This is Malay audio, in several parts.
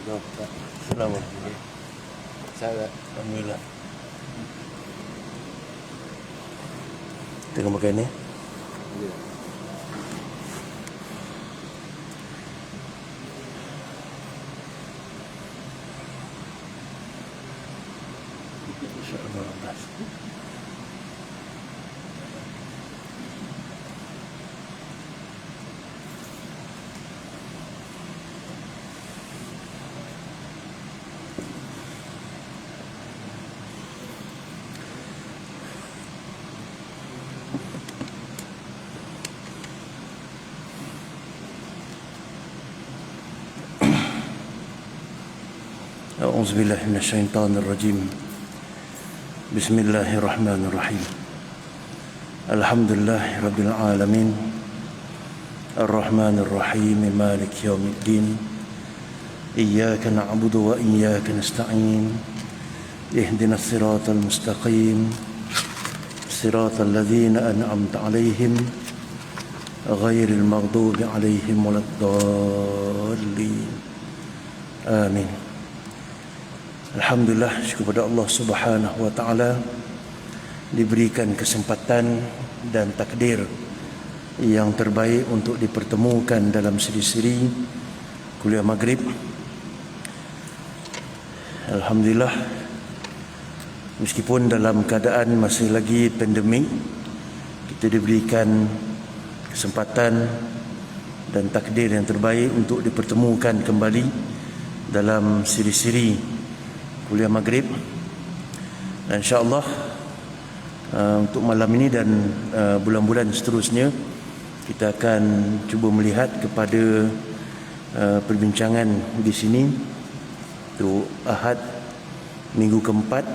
Selamat pagi. Saya Alhamdulillah. Tengah makan ni? InsyaAllah. أعوذ بالله من الشيطان الرجيم بسم الله الرحمن الرحيم الحمد لله رب العالمين الرحمن الرحيم مالك يوم الدين إياك نعبد وإياك نستعين اهدنا الصراط المستقيم صراط الذين أنعمت عليهم غير المغضوب عليهم ولا الضالين آمين. Alhamdulillah, syukur kepada Allah Subhanahu wa taala diberikan kesempatan dan takdir yang terbaik untuk dipertemukan dalam siri-siri kuliah maghrib. Alhamdulillah, meskipun dalam keadaan masih lagi pandemik, kita diberikan kesempatan dan takdir yang terbaik untuk dipertemukan kembali dalam siri-siri kuliah maghrib. Dan insyaAllah untuk malam ini dan bulan-bulan seterusnya kita akan cuba melihat kepada perbincangan di sini untuk Ahad minggu keempat.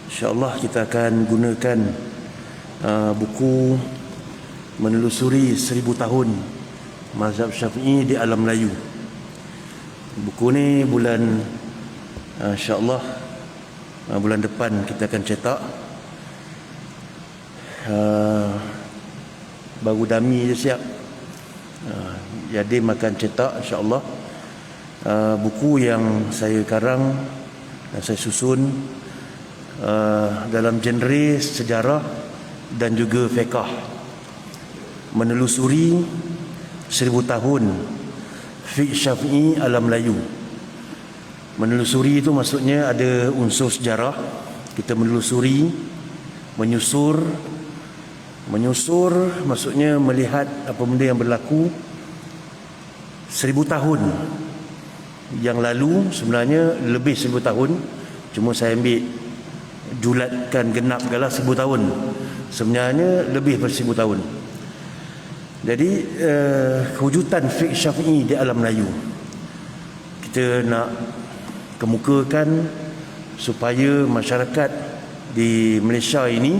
InsyaAllah kita akan gunakan buku Menelusuri 1000 Tahun Mazhab Syafi'i di Alam Melayu. Buku ni InsyaAllah bulan depan kita akan cetak. Baru dami je siap. Jadi makan cetak insyaAllah. Buku yang saya karang dan saya susun dalam genre sejarah dan juga fiqh. Menelusuri 1000 tahun fiqh Syafi'i Alam Melayu. Menelusuri itu maksudnya ada unsur sejarah. Kita menelusuri, menyusur maksudnya melihat apa benda yang berlaku 1000 tahun yang lalu. Sebenarnya lebih 1000 tahun, cuma saya ambil julatkan genapkanlah 1000 tahun. Sebenarnya lebih dari 1000 tahun. Jadi kewujudan fiqh Syafi'i di Alam Melayu kita nak kemukakan supaya masyarakat di Malaysia ini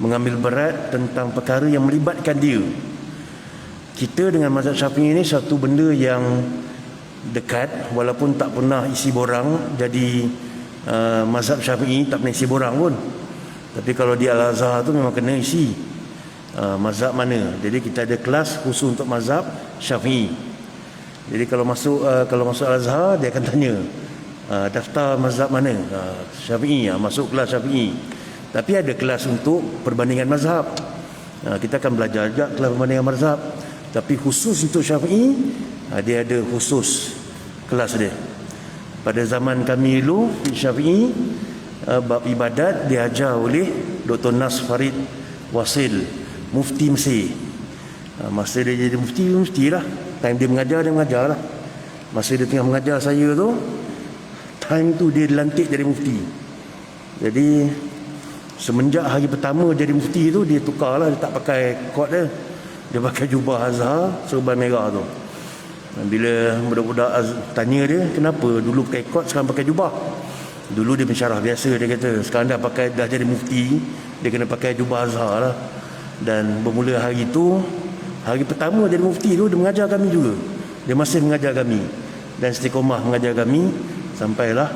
mengambil berat tentang perkara yang melibatkan dia. Kita dengan mazhab Syafi'i ini satu benda yang dekat, walaupun tak pernah isi borang. Jadi mazhab Syafi'i tak pernah isi borang pun, tapi kalau di Al-Azhar tu memang kena isi mazhab mana. Jadi kita ada kelas khusus untuk mazhab Syafi'i. Jadi kalau masuk Al-Azhar, dia akan tanya daftar mazhab mana? Syafi'i, masuk kelas Syafi'i. Tapi ada kelas untuk perbandingan mazhab. Kita akan belajar juga kelas perbandingan mazhab. Tapi khusus untuk Syafi'i, dia ada khusus kelas dia. Pada zaman kami dulu, Syafi'i, bab ibadat diajar oleh Dr. Nas Farid Wasil, Mufti Mesir. Masa dia jadi mufti lah. Time dia mengajar lah. Masa dia tengah mengajar saya tu, time tu dia dilantik jadi mufti. Jadi semenjak hari pertama jadi mufti tu, dia tukar lah. Dia tak pakai kot dia. Dia pakai jubah Azhar serban merah tu. Bila budak-budak tanya dia, kenapa dulu pakai kot sekarang pakai jubah? Dulu dia mensyarah biasa, dia kata sekarang dah jadi mufti, dia kena pakai jubah Azhar lah. Dan bermula hari tu, hari pertama jadi mufti tu, dia mengajar kami juga. Dia masih mengajar kami dan istiqomah mengajar kami sampailah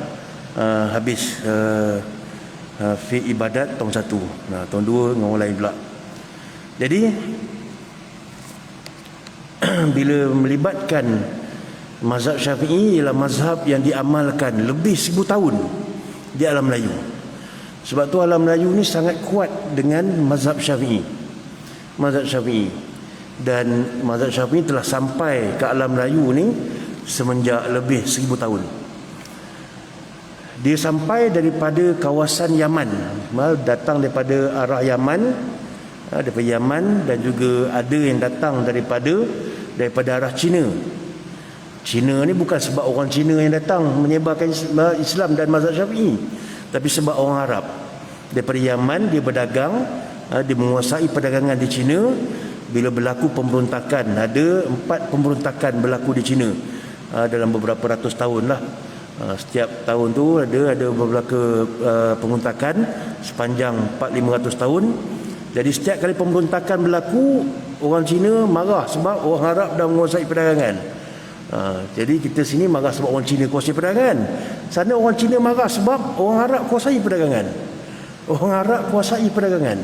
habis fiqh ibadat tahun 1. Tahun 2 dengan orang lain pula. Jadi bila melibatkan Mazhab Syafi'i ialah mazhab yang diamalkan lebih 1000 tahun di alam Melayu. Sebab tu alam Melayu ni sangat kuat dengan mazhab Syafi'i. Mazhab Syafi'i. Dan mazhab Syafi'i telah sampai ke alam Melayu ni semenjak lebih 1000 tahun. Dia sampai daripada kawasan Yaman, datang daripada arah Yaman, daripada Yaman, dan juga ada yang datang daripada arah Cina. Cina ni bukan sebab orang Cina yang datang menyebarkan Islam dan mazhab Syafi'i, tapi sebab orang Arab daripada Yaman. Dia berdagang, dia menguasai perdagangan di Cina. Bila berlaku pemberontakan, ada 4 pemberontakan berlaku di Cina dalam beberapa ratus tahun lah. Setiap tahun tu ada beberapa pemberontakan sepanjang 400-500 tahun. Jadi setiap kali pemberontakan berlaku, orang Cina marah sebab orang Arab dah menguasai perdagangan. Jadi kita sini marah sebab orang Cina kuasai perdagangan. Sana orang Cina marah sebab orang Arab kuasai perdagangan. Orang Arab kuasai perdagangan.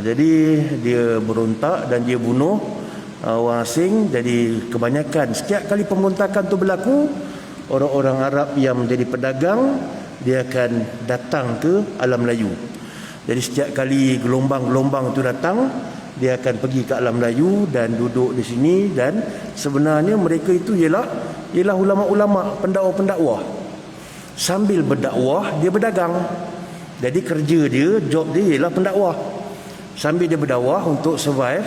Jadi dia berontak dan dia bunuh orang asing. Jadi kebanyakan setiap kali pemberontakan tu berlaku, orang-orang Arab yang menjadi pedagang, dia akan datang ke alam Melayu. Jadi setiap kali gelombang-gelombang itu datang, dia akan pergi ke alam Melayu dan duduk di sini. Dan sebenarnya mereka itu ialah ulama-ulama, pendakwa-pendakwa. Sambil berdakwah, dia berdagang. Jadi kerja dia, job dia ialah pendakwah. Sambil dia berdakwah untuk survive,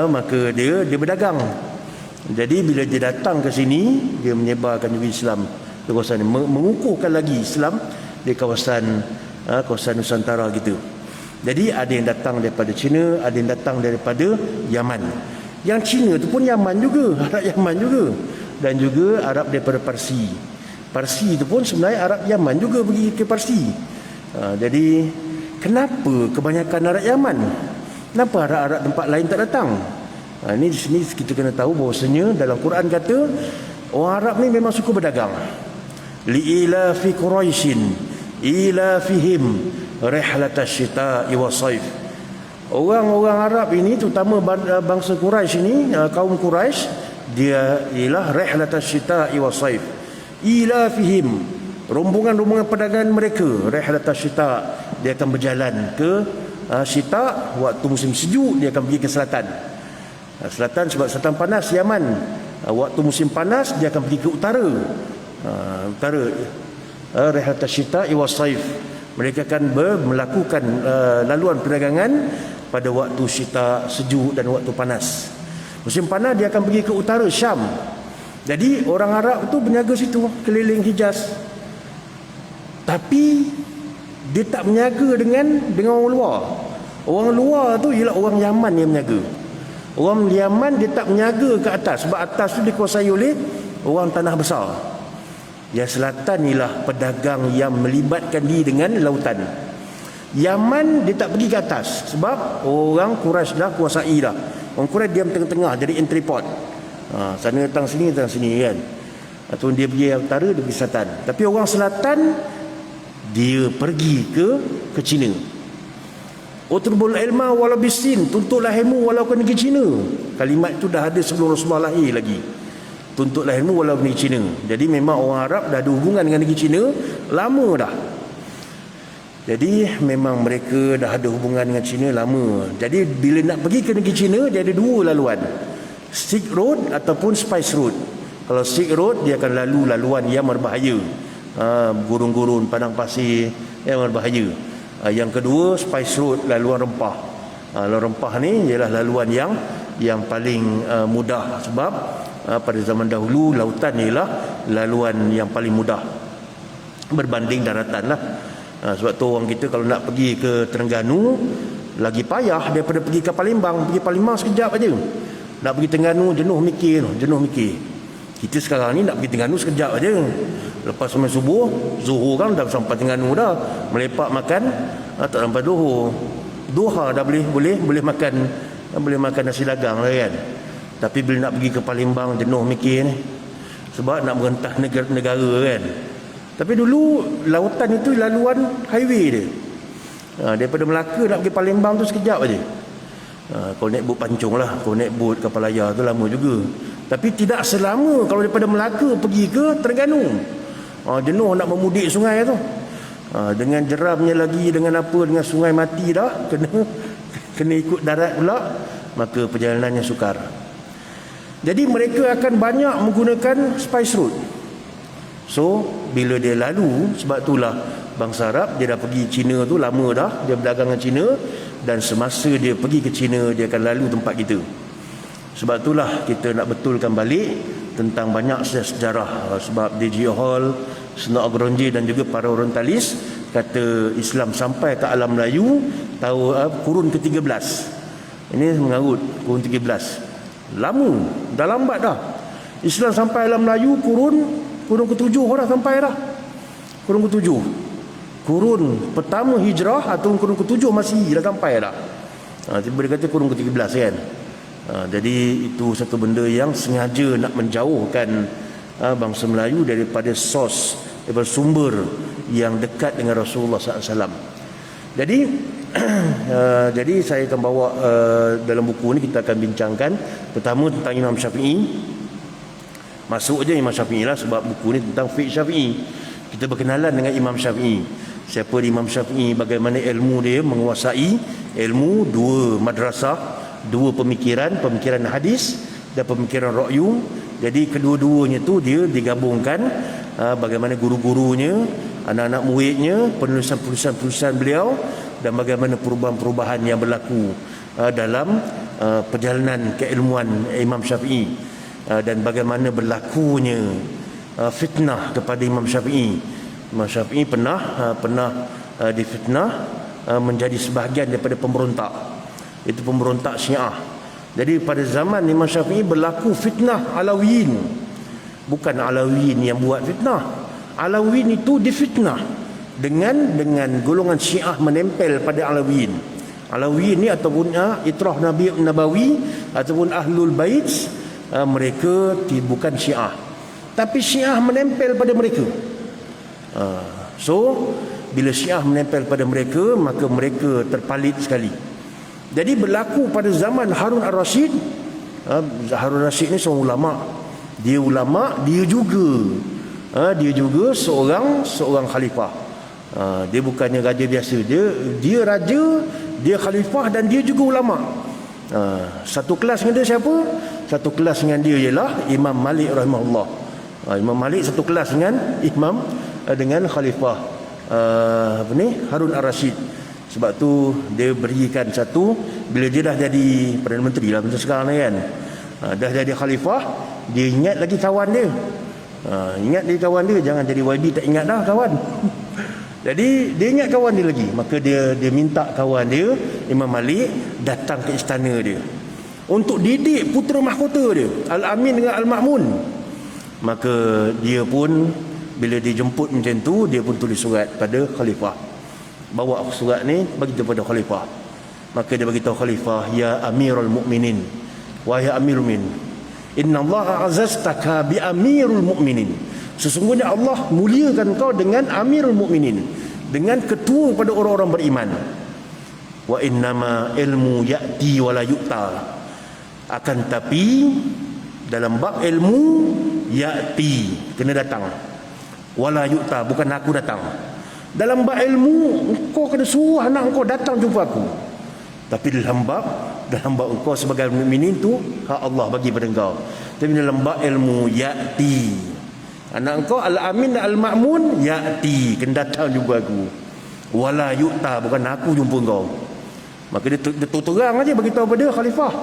maka dia berdagang. Jadi bila dia datang ke sini, dia menyebarkan juga Islam di kawasan ini, mengukuhkan lagi Islam di kawasan Nusantara gitu. Jadi ada yang datang daripada Cina, ada yang datang daripada Yaman. Yang Cina tu pun Yaman juga, Arab Yaman juga. Dan juga Arab daripada Parsi. Parsi itu pun sebenarnya Arab Yaman juga pergi ke Parsi. Jadi kenapa kebanyakan Arab Yaman? Kenapa Arab-Arab tempat lain tak datang? Ini di sini kita kena tahu bahawasanya dalam Quran kata orang Arab ni memang suka berdagang. Li'ila fi Quraisyin ila fihim rihlatash syita'i was-saif. Orang-orang Arab ini, terutama bangsa Quraisy ini, kaum Quraisy, dia ialah rihlatash syita'i was-saif. Ila fihim, rombongan-rombongan perdagangan mereka. Rihlatash syita', dia akan berjalan ke syita', waktu musim sejuk dia akan pergi ke selatan. Selatan sebab selatan panas Yaman. Waktu musim panas dia akan pergi ke utara. Utara. Rihlatash syita'i was-saif. Mereka akan melakukan laluan perdagangan pada waktu syita, sejuk, dan waktu panas. Musim panas dia akan pergi ke utara Syam. Jadi orang Arab tu berniaga situ keliling Hijaz. Tapi dia tak berniaga dengan orang luar. Orang luar tu ialah orang Yaman yang berniaga. Orang Yaman dia tak berniaga ke atas, sebab atas tu dikuasai oleh orang tanah besar. Yang selatan ialah pedagang yang melibatkan diri dengan lautan. Yaman dia tak pergi ke atas sebab orang Quraisy dah kuasai dah. Orang Quraisy diam tengah-tengah jadi entry port. Sana datang sini kan. Atau dia pergi utara, dia pergi selatan. Tapi orang selatan dia pergi ke China. Utrubul ilma walau bisin, tuntutlah ilmu walau ke negeri China. Kalimat itu dah ada sebelum Rasulullah lahir lagi. Tuntutlah ilmu walau negeri China. Jadi memang orang Arab dah ada hubungan dengan negeri China lama dah. Jadi memang mereka dah ada hubungan dengan China lama. Jadi bila nak pergi ke negeri China, dia ada dua laluan, Silk Road ataupun Spice Road. Kalau Silk Road dia akan lalu laluan yang berbahaya, gurun-gurun, padang pasir yang berbahaya. Yang kedua Spice Road, laluan rempah. Laluan rempah ni ialah laluan yang paling mudah, sebab pada zaman dahulu lautan ialah laluan yang paling mudah berbanding daratan lah. Sebab tu orang kita kalau nak pergi ke Terengganu lagi payah daripada pergi ke Palembang. Pergi Palembang sekejap aja. Nak pergi Terengganu jenuh mikir. Kita sekarang ni nak pergi Terengganu sekejap aja. Lepas sembahyang subuh, Zuhur kan dah sampai Terengganu dah. Melepak makan, tak sampai Zuhur. Duha dah boleh makan nasi dagang lah kan. Tapi bila nak pergi ke Palembang jenuh mikir ni, sebab nak merentah negara kan. Tapi dulu lautan itu laluan highway dia. Daripada Melaka nak pergi Palembang tu sekejap aja. Kalau naik bot pancung lah, kalau naik bot kapal layar tu lama juga. Tapi tidak selama kalau daripada Melaka pergi ke Terengganu. Jenuh nak memudik sungai tu. Dengan jeramnya lagi, dengan apa, dengan sungai mati dah, kena ikut darat pula, maka perjalanannya sukar. Jadi mereka akan banyak menggunakan spice road. So bila dia lalu, sebab itulah bangsa Arab, dia dah pergi China tu lama dah, dia berdagang dengan China, dan semasa dia pergi ke China, dia akan lalu tempat kita. Sebab itulah kita nak betulkan balik tentang banyak sejarah. Sebab D.J. Hall, Senok Agronje dan juga para orientalis kata Islam sampai ke alam Melayu kurun ke-13. Ini mengarut kurun 13. Lama, dah lambat dah. Islam sampai alam Melayu kurun ke-7 dah sampai dah. Kurun ke-7. Kurun pertama hijrah atau kurun ke-7 masih dah sampai dah. Tiba dia kata kurun ke-13 kan. Jadi itu satu benda yang sengaja nak menjauhkan bangsa Melayu daripada daripada sumber yang dekat dengan Rasulullah SAW. Jadi jadi saya akan bawa dalam buku ni kita akan bincangkan pertama tentang Imam Syafi'i. Masuk je Imam Syafi'i lah, sebab buku ni tentang fiqh Syafi'i. Kita berkenalan dengan Imam Syafi'i. Siapa Imam Syafi'i, bagaimana ilmu dia menguasai ilmu dua madrasah, dua pemikiran hadis dan pemikiran ra'yu. Jadi kedua-duanya tu dia digabungkan, bagaimana guru-gurunya, anak-anak muridnya, penulisan-penulisan beliau, dan bagaimana perubahan-perubahan yang berlaku dalam perjalanan keilmuan Imam Syafi'i, dan bagaimana berlakunya fitnah kepada Imam Syafi'i. Imam Syafi'i pernah difitnah menjadi sebahagian daripada pemberontak. Itu pemberontak Syiah. Jadi pada zaman Imam Syafi'i berlaku fitnah Alawiyin. Bukan Alawiyin yang buat fitnah. Alawiyin itu difitnah dengan golongan Syiah menempel pada Alawiyin. Alawiyin ni ataupun Itrah Nabi Nabawi ataupun Ahlul Bait, mereka bukan Syiah, tapi Syiah menempel pada mereka. So bila Syiah menempel pada mereka, maka mereka terpalit sekali. Jadi berlaku pada zaman Harun Ar-Rasyid. Harun Ar-Rasyid ni seorang ulama. Dia ulama, dia juga seorang khalifah. Dia bukannya raja biasa. Dia raja, dia khalifah dan dia juga ulama. Satu kelas dengan dia siapa? Satu kelas dengan dia ialah Imam Malik rahimahullah. Imam Malik satu kelas dengan khalifah Harun Ar-Rasyid. Sebab tu dia berikan satu, bila dia dah jadi Perdana Menteri lah macam sekarang ni kan, dah jadi khalifah, dia ingat lagi kawan dia. Ingat dia kawan dia, jangan jadi YB tak ingat dah kawan. Jadi dia ingat kawan dia lagi, maka dia minta kawan dia Imam Malik datang ke istana dia untuk didik putera mahkota dia Al-Amin dengan Al-Ma'mun. Maka dia pun bila dijemput macam tu, dia pun tulis surat pada khalifah. Bawa surat ni bagi kepada khalifah. Maka dia bagi tahu khalifah, ya Amirul Mukminin, wahai Amirul Mukminin, inna Allah azastaka bi Amirul Mukminin. Sesungguhnya Allah muliakan kau dengan Amirul Mukminin, dengan ketua pada orang-orang beriman. Wa innama ilmu ya'ti wa la yu'ta. Akan tapi dalam bab ilmu ya'ti, kena datang, wala yu'ta, bukan aku datang. Dalam bab ilmu engkau kena suruh anak engkau datang jumpa aku. Tapi dalam bab engkau sebagai mukminin tu hak Allah bagi pada engkau. Tapi dalam bab ilmu ya'ti, anak engkau Al-Amin dan Al-Ma'mun ya'ti, kena datang jumpa aku. Wala yu'ta, bukan aku jumpa engkau. Maka dia terang aja bagi tahu pada khalifah.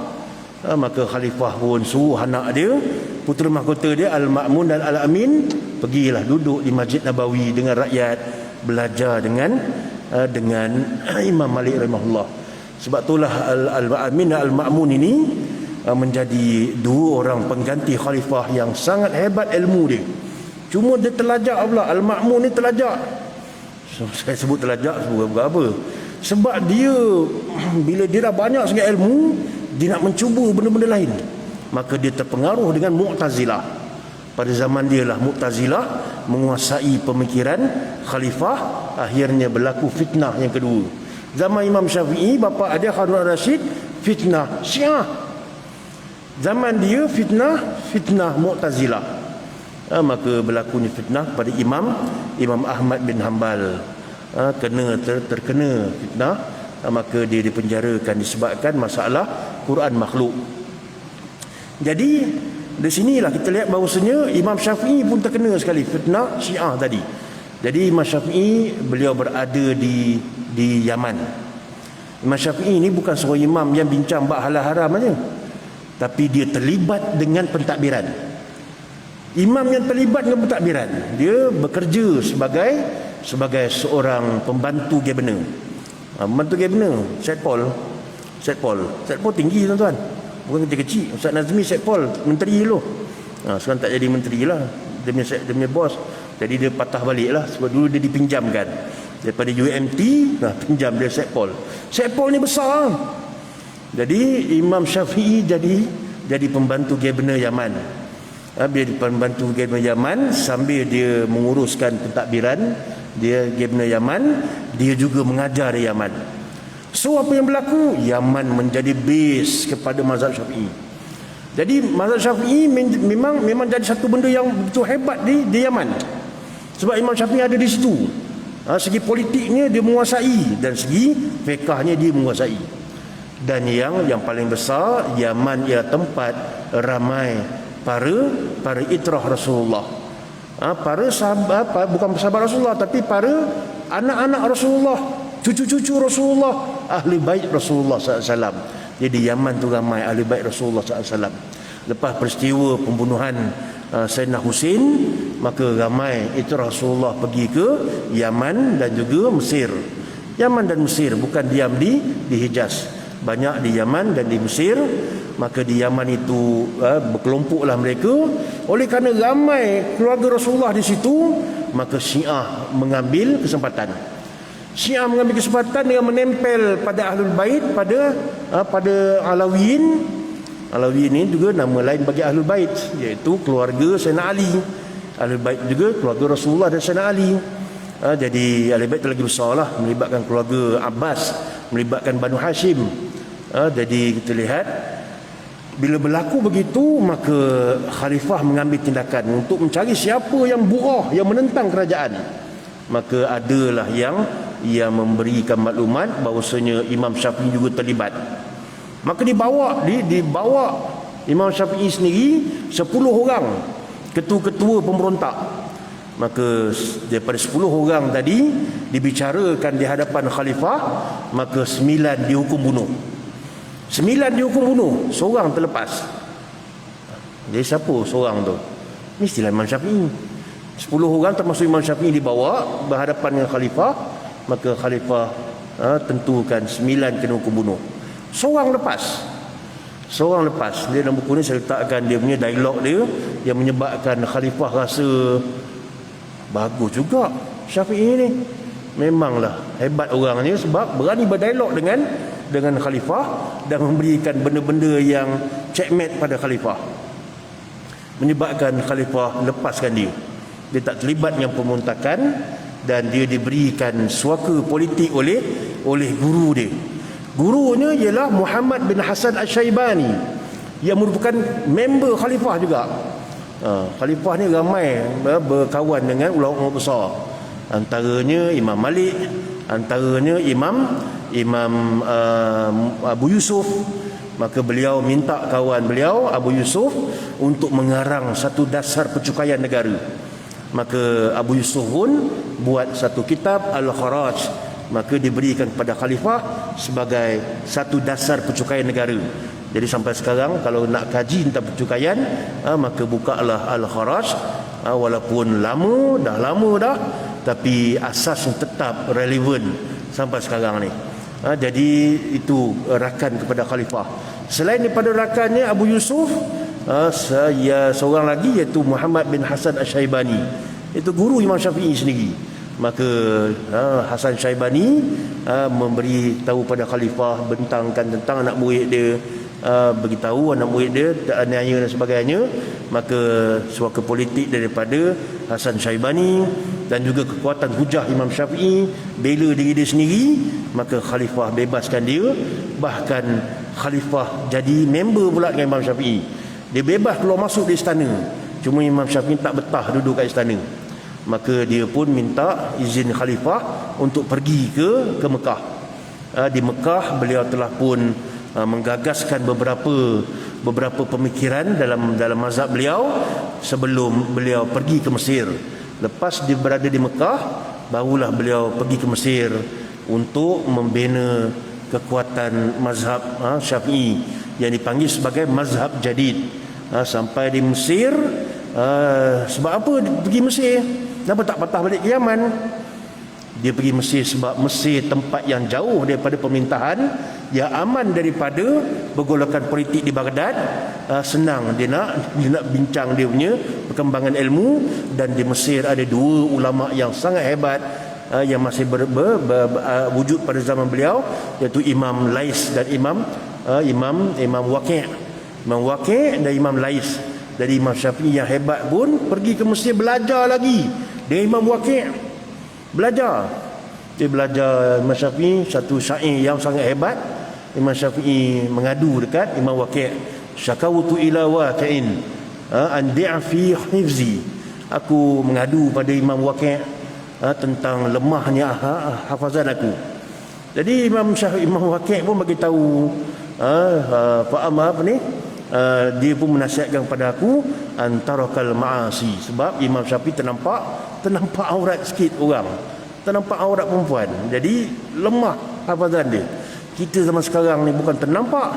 Maka khalifah pun suruh anak dia, putera mahkota dia Al-Ma'mun dan Al-Amin, pergilah duduk di Masjid Nabawi dengan rakyat, belajar dengan Imam Malik rahimahullah. Sebab itulah Al-Amin dan Al-Ma'mun ini menjadi dua orang pengganti khalifah yang sangat hebat ilmu dia. Cuma dia terlajak pula. Al-Ma'mun ni terlajak. Saya sebut terlajak sebab apa? Sebab dia bila dia dah banyak sangat ilmu, dia nak mencuba benda-benda lain. Maka dia terpengaruh dengan Mu'tazilah. Pada zaman dia lah Mu'tazilah menguasai pemikiran khalifah. Akhirnya berlaku fitnah yang kedua. Zaman Imam Syafi'i, bapa dia Harun Ar-Rasyid, fitnah Syiah. Zaman dia fitnah Mu'tazilah. Maka berlakunya fitnah pada Imam Ahmad bin Hanbal. Terkena fitnah, maka dia dipenjarakan disebabkan masalah Quran makhluk. Jadi di sinilah kita lihat bahawasanya Imam Syafi'i pun terkena sekali fitnah Syiah tadi. Jadi Imam Syafi'i beliau berada di Yaman. Imam Syafi'i ini bukan seorang imam yang bincang bab halal haram saja, tapi dia terlibat dengan pentadbiran. Imam yang terlibat dengan pentadbiran, dia bekerja sebagai seorang pembantu Gabenor. Pembantu Gabenor, Syed Paul tinggi tuan-tuan, bukan kecil-kecil. Ustaz Nazmi Syed Paul menteri dulu. Sekarang tak jadi menteri lah, dia punya bos. Jadi dia patah balik lah, sebab dulu dia dipinjamkan daripada UMT, pinjam dia Syed Paul ni besar. Jadi Imam Syafi'i jadi pembantu Gabenor Yaman. Dia pembantu Gabenor Yaman sambil dia menguruskan pentadbiran dia Gabenor Yaman, dia juga mengajar di Yaman. So apa yang berlaku? Yaman menjadi base kepada mazhab Syafi'i. Jadi mazhab Syafi'i memang jadi satu benda yang betul hebat di Yaman. Sebab Imam Syafi'i ada di situ. Segi politiknya dia menguasai, dan segi fiqahnya dia menguasai. Dan yang paling besar, Yaman ialah tempat ramai para itrah Rasulullah. Para sahabat, bukan sahabat Rasulullah, tapi para anak-anak Rasulullah, cucu-cucu Rasulullah, ahli bait Rasulullah SAW. Jadi Yaman tu ramai ahli bait Rasulullah SAW. Lepas peristiwa pembunuhan Sayyidina Husain, maka ramai itu Rasulullah pergi ke Yaman dan juga Mesir. Yaman dan Mesir, bukan diam di Hijaz. Banyak di Yaman dan di Mesir. Maka di Yaman itu berkelompoklah mereka. Oleh kerana ramai keluarga Rasulullah di situ, maka Syiah mengambil kesempatan. Syiah mengambil kesempatan dengan menempel pada Ahlul Bait, pada Alawiyin. Alawiyin ini juga nama lain bagi Ahlul Bait, iaitu keluarga Sayyidina Ali. Ahlul Bait juga keluarga Rasulullah dan Sayyidina Ali. Jadi Ahlul Bait lagi besarlah, melibatkan keluarga Abbas, melibatkan Banu Hashim. Jadi kita lihat bila berlaku begitu, maka khalifah mengambil tindakan untuk mencari siapa yang burah, yang menentang kerajaan. Maka adalah yang memberikan maklumat bahawasanya Imam Syafi'i juga terlibat. Maka dibawa Imam Syafi'i sendiri 10 orang ketua-ketua pemberontak. Maka daripada 10 orang tadi dibicarakan di hadapan khalifah, maka 9 dihukum bunuh. 9 dihukum bunuh, seorang terlepas. Jadi siapa seorang tu? Mestilah Imam Syafi'i. 10 orang termasuk Imam Syafi'i dibawa berhadapan dengan khalifah. Maka khalifah tentukan 9 kena hukum bunuh. Seorang lepas. Dia dalam buku ni saya letakkan dia punya dialog dia, yang menyebabkan khalifah rasa bagus juga Syafi'i ni. Memanglah hebat orangnya, sebab berani berdialog dengan khalifah dan memberikan benda-benda yang checkmate pada khalifah, menyebabkan khalifah lepaskan dia. Dia tak terlibat dengan pemberontakan, dan dia diberikan suaka politik oleh guru dia. Gurunya ialah Muhammad bin Hasan Al-Syaibani, yang merupakan member khalifah juga. Khalifah ni ramai berkawan dengan ulama besar. Antaranya Imam Malik, antaranya Imam Abu Yusuf. Maka beliau minta kawan beliau Abu Yusuf untuk mengarang satu dasar percukaian negara. Maka Abu Yusuf pun buat satu kitab Al-Kharaj, maka diberikan kepada khalifah sebagai satu dasar percukaian negara. Jadi sampai sekarang kalau nak kaji tentang percukaian, maka bukalah Al-Kharaj. Walaupun lama dah, tapi asasnya tetap relevan sampai sekarang ni. Jadi itu rakan kepada khalifah. Selain daripada rakannya Abu Yusuf, seorang lagi iaitu Muhammad bin Hasan Al-Syaibani, itu guru Imam Syafi'i sendiri. Maka Hasan Syaibani memberi tahu pada khalifah, bentangkan tentang anak murid dia beritahu anak murid dia aniaya dan sebagainya, maka suaka politik daripada Hasan Syaibani dan juga kekuatan hujah Imam Syafi'i bela diri dia sendiri, maka khalifah bebaskan dia. Bahkan khalifah jadi member pula dengan Imam Syafi'i. Dia bebas keluar masuk di istana, cuma Imam Syafi'i tak betah duduk kat istana, maka dia pun minta izin khalifah untuk pergi ke Mekah. Di Mekah beliau telah pun menggagaskan beberapa pemikiran dalam mazhab beliau sebelum beliau pergi ke Mesir. Lepas dia berada di Mekah, barulah beliau pergi ke Mesir untuk membina kekuatan mazhab Syafi'i yang dipanggil sebagai mazhab jadid. Sampai di Mesir, sebab apa dia pergi Mesir? Kenapa tak patah balik ke Yaman? Dia pergi Mesir sebab Mesir tempat yang jauh daripada pemerintahan, yang aman daripada pergolakan politik di Baghdad. Senang dia nak bincang dia punya perkembangan ilmu. Dan di Mesir ada dua ulama yang sangat hebat yang masih wujud pada zaman beliau, iaitu Imam Lais dan Imam Waqi'. Imam Waqi' dan Imam Lais. Jadi Imam Syafi'i yang hebat pun pergi ke Mesir belajar lagi dengan Imam Waqi'. Dia belajar Imam Syafi'i satu syair yang sangat hebat. Imam Syafi'i mengadu dekat Imam Waqi', syakawtu ila waqi'in an di'fi hifzi. Aku mengadu pada Imam Waqi' tentang lemahnya hafazan aku. Jadi Imam Waqi' pun bagi tahu dia pun menasihatkan kepada aku antarakal ma'asi, sebab Imam Syafi'i ternampak aurat sikit orang, ternampak aurat perempuan, jadi lemah hafazan dia. Kita zaman sekarang ni bukan ternampak,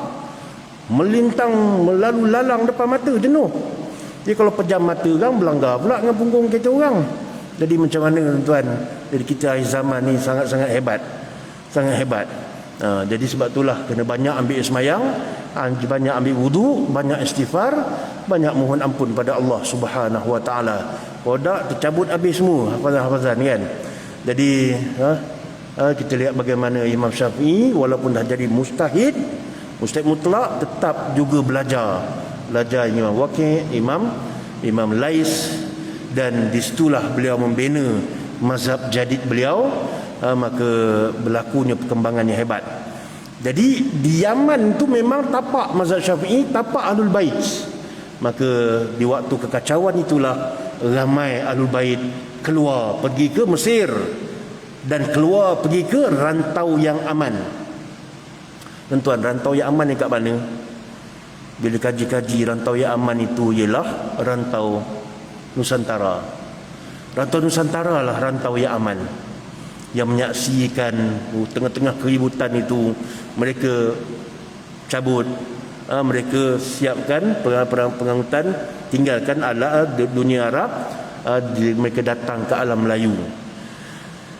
melintang melalu lalang depan mata, jenuh. Jadi kalau pejam mata orang, berlanggar pula dengan punggung kita orang. Jadi macam mana tuan-tuan? Jadi kita akhir zaman ni sangat-sangat hebat, sangat hebat. Jadi sebab itulah kena banyak ambil semayang, banyak ambil wudu, banyak istighfar, banyak mohon ampun pada Allah Subhanahu Wa Taala. Kalau tak tercabut habis semua hafazan-hafazan kan. Jadi kita lihat bagaimana Imam Syafi'i walaupun dah jadi mustahid mutlak, tetap juga belajar Imam Waqi', Imam Lais, dan disitulah beliau membina mazhab jadid beliau. Maka berlakunya perkembangan yang hebat. Jadi di Yaman tu memang tapak mazhab Syafi'i, tapak Ahlul Bait. Maka di waktu kekacauan itulah ramai Ahlul Bait keluar pergi ke Mesir dan keluar pergi ke rantau yang aman. Tuan-tuan, rantau yang aman ni kat mana? Bila kaji-kaji, rantau yang aman itu ialah rantau Nusantara. Rantau Nusantara lah rantau yang aman, yang menyaksikan tengah-tengah keributan itu mereka cabut, mereka siapkan pengangkutan, tinggalkan ala dunia Arab, mereka datang ke alam Melayu.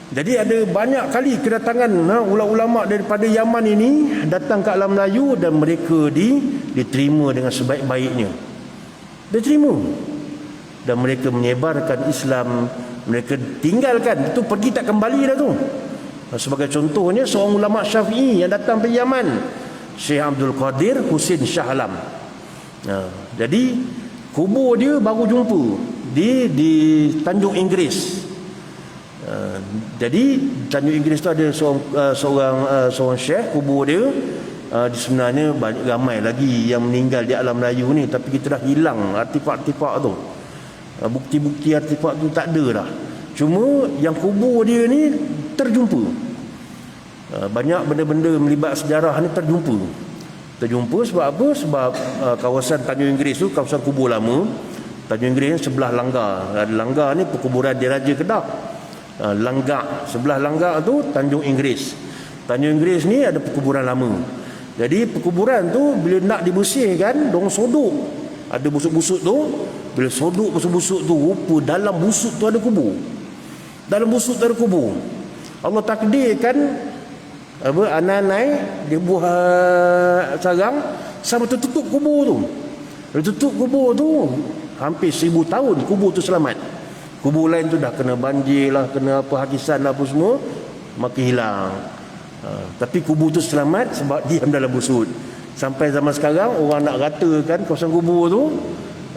Jadi ada banyak kali kedatangan ulama-ulama daripada Yaman ini datang ke alam Melayu, dan mereka diterima dengan sebaik-baiknya, diterima, dan mereka menyebarkan Islam. Mereka tinggalkan itu, pergi tak kembali dah tu. Sebagai contohnya seorang ulama Syafi'i yang datang ke Yaman, Syekh Abdul Qadir Husin Shah Alam. Jadi kubur dia baru jumpa di Tanjung Inggris. Jadi Tanjung Inggris tu ada seorang syekh, kubur dia. Sebenarnya ramai lagi yang meninggal di alam Melayu ni, tapi kita dah hilang artifak-artifak tu. Bukti-bukti artifak tu tak ada dah. Cuma yang kubur dia ni terjumpa. Banyak benda-benda melibat sejarah ni terjumpa sebab apa? Sebab kawasan Tanjung Inggris tu kawasan kubur lama. Tanjung Inggris ni sebelah Langgar. Langgar ni perkuburan Diraja Kedah. Langgak, sebelah Langgak tu Tanjung Inggris. Tanjung Inggris ni ada perkuburan lama. Jadi perkuburan tu bila nak dibersihkan, dorang sodok. Ada busuk-busuk tu. Bila sodok busuk-busuk tu, rupa dalam busuk tu ada kubur. Dalam busuk tu ada kubur. Allah takdirkan anai dia buat sarang sampai tertutup kubur tu. Bila tutup kubur tu, hampir 1000 tahun kubur tu selamat. Kubur lain tu dah kena banjir lah, kena apa hakisan lah apa semua, maka hilang. Tapi kubur tu selamat sebab diam dalam busuk. Sampai zaman sekarang orang nak ratakan kawasan kubur tu,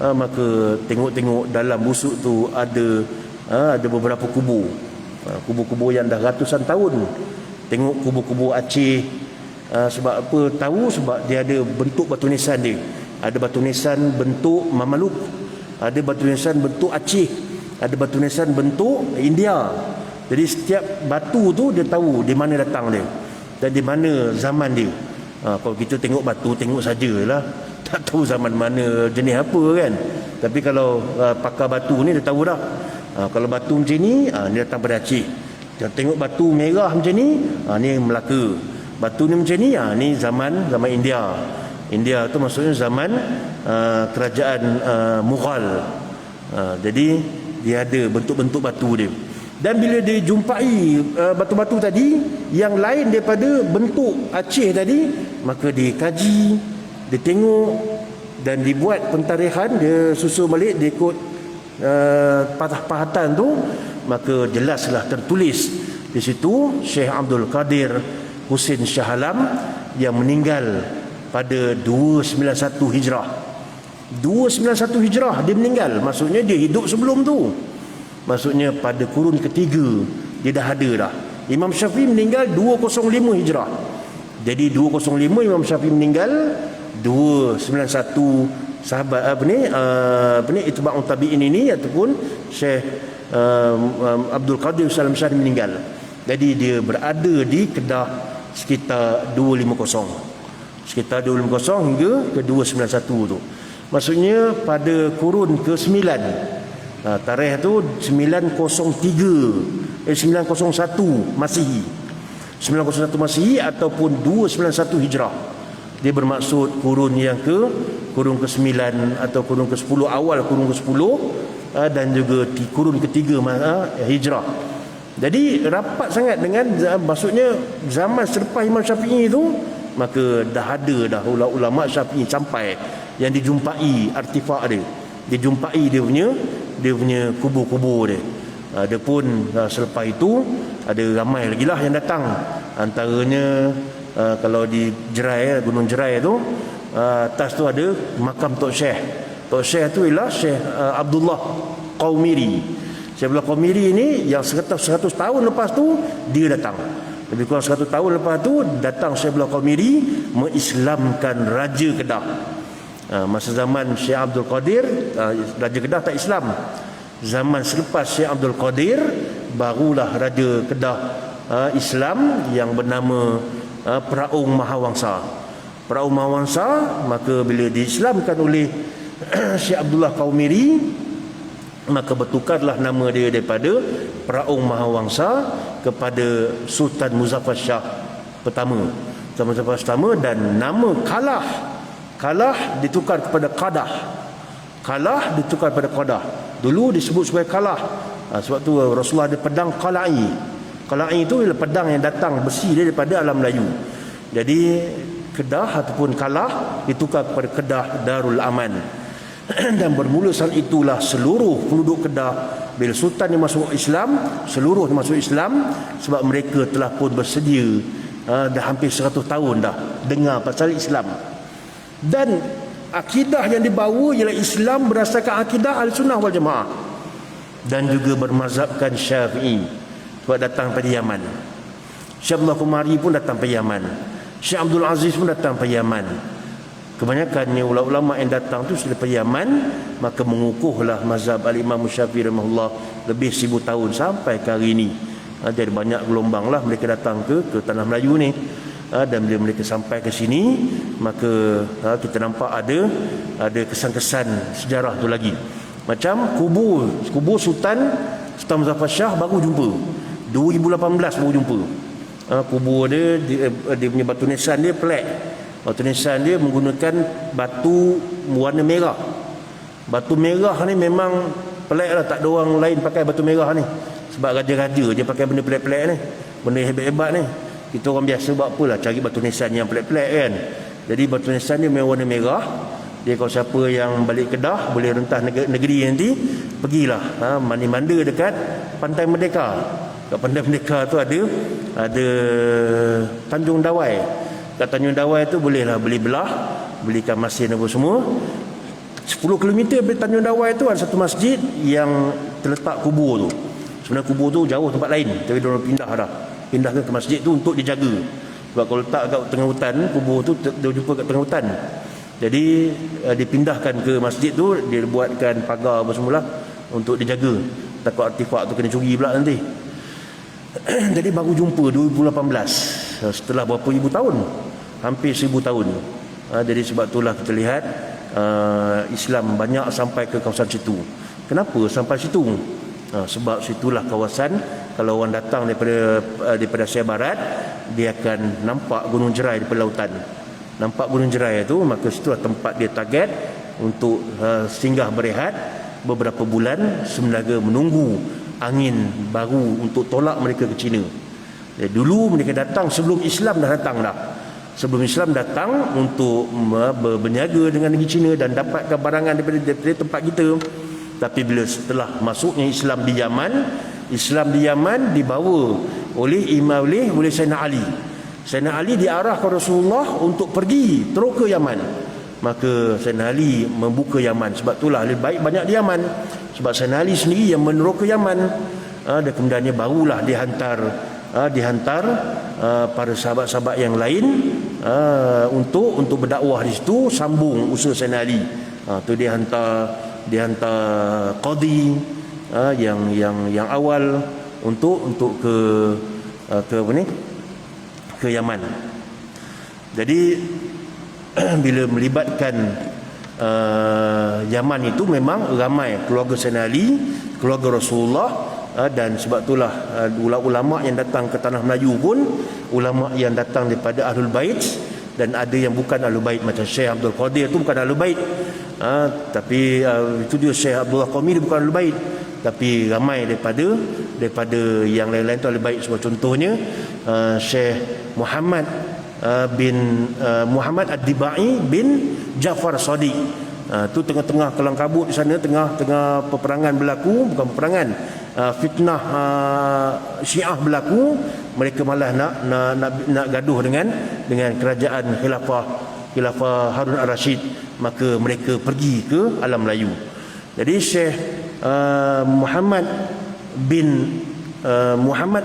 maka tengok-tengok dalam busuk tu ada beberapa kubur. Kubur-kubur yang dah ratusan tahun. Tengok kubur-kubur Aceh. Sebab apa? Tahu sebab dia ada bentuk batu nisan dia. Ada batu nisan bentuk Mamaluk, ada batu nisan bentuk Aceh, ada batu nisan bentuk India. Jadi setiap batu tu dia tahu di mana datang dia dan di mana zaman dia. Kalau kita tengok batu, tengok sajalah, tak tahu zaman mana, jenis apa kan. Tapi kalau pakar batu ni dia tahu dah. Kalau batu macam ni, ni datang pada Aceh. Kita tengok batu merah macam ni, ni Melaka. Batu ni macam ni, ni zaman India. India tu maksudnya zaman kerajaan Mughal. Jadi dia ada bentuk-bentuk batu dia. Dan bila dia jumpai batu-batu tadi yang lain daripada bentuk Aceh tadi, maka dia kaji, dia tengok dan dibuat pentarikan, dia susun balik, dia ikut patah-pahatan tu, maka jelaslah tertulis di situ Syekh Abdul Qadir Husin Shah Alam yang meninggal pada 291 Hijrah. 291 Hijrah dia meninggal, maksudnya dia hidup sebelum tu. Maksudnya pada kurun ketiga dia dah ada dah. Imam Syafi'i meninggal 205 Hijrah. Jadi 205 Imam Syafi'i meninggal, 291 sahabat Itba'un Tabi'in ini ataupun Syekh Abdul Qadir Salam Syah meninggal. Jadi dia berada di Kedah sekitar 250. Sekitar 250 hingga ke 291 tu. Maksudnya pada kurun ke-9, tarikh tu 901 Masihi. 901 Masihi ataupun 291 Hijrah. Dia bermaksud kurun ke-9 atau kurun ke-10, awal kurun ke-10 dan juga di kurun ketiga Hijrah. Jadi rapat sangat dengan maksudnya zaman selepas Imam Syafi'i itu, maka dah ada dah ulama Syafi'i sampai yang dijumpai artifak dia. Dijumpai dia punya kubur-kubur dia. Adapun selepas itu ada ramai lagi lah yang datang. Antaranya kalau di Jerai, Gunung Jerai tu, atas tu ada makam Tok Syekh. Tok Syekh tu ialah Syekh Abdullah Qaumiri. Syekh Abdullah Qaumiri ni yang 100 tahun lepas tu dia datang. Lebih kurang 100 tahun lepas tu datang Syekh Abdullah Qaumiri mengislamkan Raja Kedah. Masa zaman Syekh Abdul Qadir, Raja Kedah tak Islam. Zaman selepas Syekh Abdul Qadir, barulah Raja Kedah Islam yang bernama Praung Mahawangsa. Praung Mahawangsa, maka bila diislamkan oleh Syekh Abdullah Qaumiri, maka bertukarlah nama dia daripada Praung Mahawangsa kepada Sultan Muzaffar Shah pertama. Sultan Muzaffar Shah pertama, dan nama Kalah ditukar kepada Qadah. Kalah ditukar kepada Qadah. Dulu disebut sebagai Kalah. Sebab tu Rasulullah ada pedang Qala'i. Qala'i itu ialah pedang yang datang besi dia daripada alam Melayu. Jadi Kedah ataupun Kalah ditukar kepada Kedah Darul Aman. Dan bermula saat itulah seluruh penduduk Kedah, bila Sultan yang masuk Islam, seluruh yang masuk Islam, sebab mereka telah pun bersedia dah hampir 100 tahun dah dengar pasal Islam. Dan akidah yang dibawa ialah Islam berdasarkan akidah Ahlussunnah wal Jamaah, dan juga bermazhabkan Syafi'i. Sebab datang pada Yaman. Syekh Abdullah Qumari pun datang pada Yaman. Syekh Abdul Aziz pun datang pada Yaman. Kebanyakannya ulama-ulama yang datang tu sudah pada Yaman, maka mengukuhlah mazhab al-Imam Syafi'i rahimahullah lebih 1000 tahun sampai ke hari ini. Jadi banyak gelombang lah mereka datang ke tanah Melayu ni. Dan bila mereka sampai ke sini, maka kita nampak ada kesan-kesan sejarah tu lagi. Macam kubur Sultan Muzaffar Shah baru jumpa 2018 baru jumpa. Kubur dia punya batu nisan dia pelik. Batu nisan dia menggunakan batu warna merah. Batu merah ni memang pelik lah, tak ada orang lain pakai batu merah ni. Sebab raja-raja je pakai benda pelik-pelik ni, benda hebat-hebat ni. Kita orang biasa buat apalah, cari batu nisan yang pelik-pelik kan. Jadi batu nisan dia memang warna merah. Dia kalau siapa yang balik Kedah boleh rentas negeri nanti, pergilah mandi-manda dekat Pantai Merdeka. Kat Pantai Merdeka tu ada Tanjung Dawai. kat Tanjung Dawai tu bolehlah beli belah, belikan masin apa semua. 10 km dari Tanjung Dawai tu ada satu masjid yang terletak kubur tu. Sebenarnya kubur tu jauh tempat lain, tapi dia pindahkan ke masjid tu untuk dijaga. Sebab kalau letak kat tengah hutan, kubur tu dia jumpa kat tengah hutan. Jadi dipindahkan ke masjid tu, dia buatkan pagar apa semula untuk dijaga. Takut artifak tu kena curi pula nanti. Jadi baru jumpa 2018, setelah berapa ribu tahun, hampir 1000 tahun. Jadi sebab itulah kita lihat Islam banyak sampai ke kawasan situ. Kenapa sampai situ? Sebab situlah kawasan, kalau orang datang daripada Asia Barat, dia akan nampak Gunung Jerai daripada lautan. Nampak Gunung Jerai itu, maka situlah tempat dia target untuk singgah berehat beberapa bulan sembelaga menunggu angin baru untuk tolak mereka ke China. Jadi dulu mereka datang sebelum Islam dah datang dah. Sebelum Islam datang untuk berniaga dengan negeri China dan dapatkan barangan daripada tempat kita. Tapi bila setelah masuknya Islam di Yaman dibawa oleh Sayyidina Ali. Sayyidina Ali diarahkan Rasulullah untuk pergi terus ke Yaman. Maka Sayyidina Ali membuka Yaman. Sebab itulah lebih baik banyak di Yaman. Sebab Sayyidina Ali sendiri yang menerus ke Yaman. Dan kemudiannya barulah dihantar para sahabat-sahabat yang lain untuk berdakwah di situ, sambung usaha Sayyidina Ali. Tu dia hantar qadi yang awal untuk ke Yaman. Jadi bila melibatkan Yaman itu memang ramai keluarga Sayyidina Ali, keluarga Rasulullah, dan sebab itulah ulama yang datang ke tanah Melayu pun ulama yang datang daripada Ahlul Bait, dan ada yang bukan Ahlul Bait, macam Syekh Abdul Qadir itu bukan Ahlul Bait. Tapi itu dia Syekh Abdullah Qami dia bukan Ahlul Bait, tapi ramai daripada yang lain-lain tu Ahlul Bait. Sebagai contohnya Syekh Muhammad bin Muhammad Ad-Dibai bin Ja'far Shadiq. Tu tengah-tengah kelang kabut di sana, tengah peperangan berlaku, bukan peperangan, fitnah Syiah berlaku. Mereka malah nak gaduh dengan kerajaan khilafah Harun Ar-Rasyid. Maka mereka pergi ke alam Melayu. Jadi Syekh Muhammad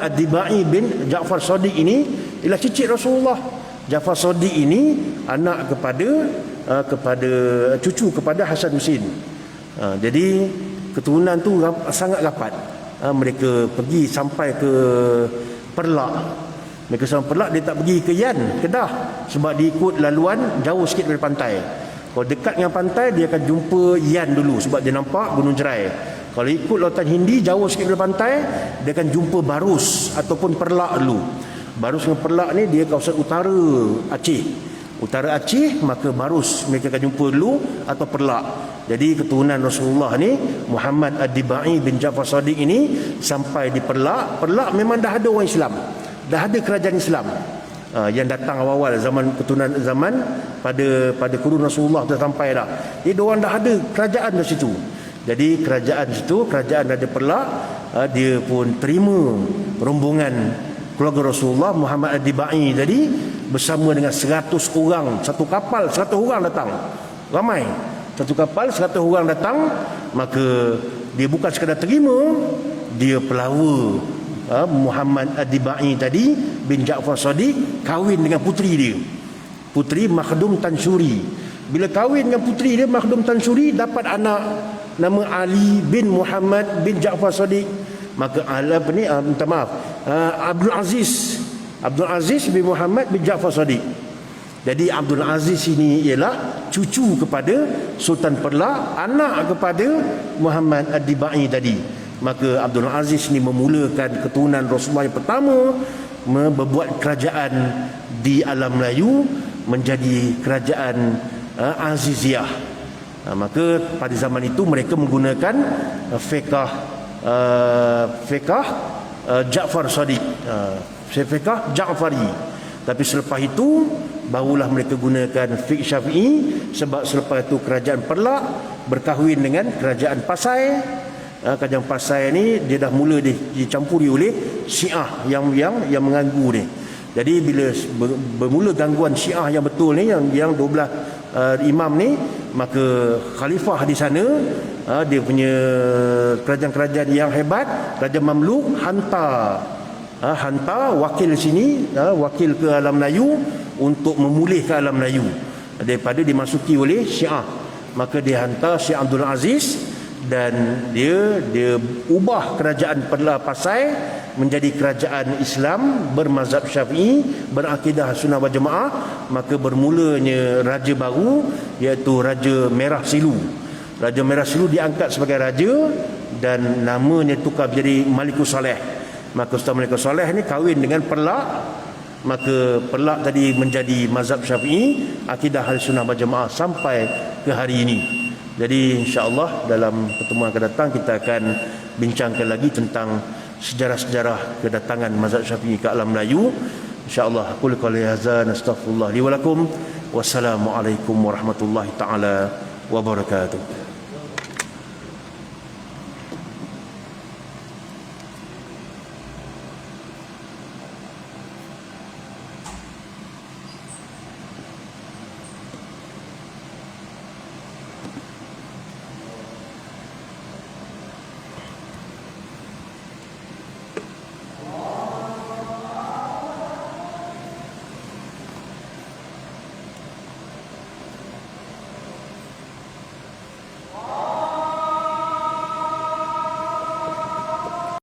Ad-Dibai bin Ja'far Shadiq ini ialah cicit Rasulullah. Ja'far Shadiq ini anak kepada cucu kepada Hasan Husin. Jadi keturunan tu sangat rapat. Mereka pergi sampai ke Perlak. Mereka sampai Perlak, dia tak pergi ke Yan, Kedah, sebab dia ikut laluan jauh sikit dari pantai. Kalau dekat dengan pantai, dia akan jumpa Yan dulu sebab dia nampak Gunung Jerai. Kalau ikut lautan Hindi jauh sikit dari pantai, dia akan jumpa Barus ataupun Perlak dulu. Barus dengan Perlak ni dia kawasan utara Aceh, maka Barus mereka akan jumpa dulu atau Perlak. Jadi keturunan Rasulullah ni, Muhammad Ad-Dibai bin Ja'far Shadiq ini sampai di Perlak. Perlak memang dah ada orang Islam, dah ada kerajaan Islam yang datang awal-awal zaman pada kurun Rasulullah dah sampai dah. Jadi diorang dah ada kerajaan di situ. Jadi kerajaan ada Perlak, dia pun terima rombongan keluarga Rasulullah Muhammad Ad-Dibai tadi bersama dengan 100 orang, satu kapal 100 orang datang. Ramai. Satu kapal 100 orang datang, maka dia bukan sekadar terima, dia pelawa Muhammad Ad-Dibai tadi bin Ja'far Shadiq kahwin dengan puteri dia, puteri Makhdum Tansuri. Bila kahwin dengan puteri dia Makhdum Tansuri, dapat anak nama Ali bin Muhammad bin Ja'far Shadiq. Maka Abdul Aziz bin Muhammad bin Ja'far Shadiq. Jadi Abdul Aziz ini ialah cucu kepada Sultan Perlak, anak kepada Muhammad Ad-Dibai tadi. Maka Abdul Aziz ini memulakan keturunan Rasulullah yang pertama membuat kerajaan di alam Melayu menjadi kerajaan Aziziyah. Maka pada zaman itu mereka menggunakan fiqh Ja'far Shadiq, fiqh Ja'fari. Tapi selepas itu barulah mereka gunakan fiqh Syafi'i, sebab selepas itu kerajaan Perlak berkahwin dengan kerajaan Pasai. Kerajaan Pasai ni dia dah mula dicampuri oleh Syiah yang mengganggu ni. Jadi bila bermula gangguan Syiah yang betul ni, yang 12 imam ni, maka khalifah di sana, dia punya kerajaan-kerajaan yang hebat, kerajaan Mamluk hantar wakil sini, wakil ke alam Melayu untuk memulihkan alam Melayu daripada dimasuki oleh Syiah. Maka dia hantar Syekh Abdul Aziz, dan dia ubah kerajaan Pasai menjadi kerajaan Islam bermazhab Syafi'i, berakidah Sunnah wal Jamaah. Maka bermulanya raja baru, iaitu Raja Merah Silu. Raja Merah Silu diangkat sebagai raja dan namanya tukar menjadi Malikus Saleh. Maka Sultan Malikus Saleh ni kahwin dengan Perlak. Maka Perlak tadi menjadi mazhab Syafi'i, akidah Ahlussunnah wal Jamaah sampai ke hari ini. Jadi insya-Allah dalam pertemuan akan datang kita akan bincangkan lagi tentang sejarah-sejarah kedatangan mazhab Syafi'i ke alam Melayu. Insya-Allah aqulu qouli hadza, nastaghfirullah li wa lakum. Wassalamualaikum warahmatullahi taala wabarakatuh.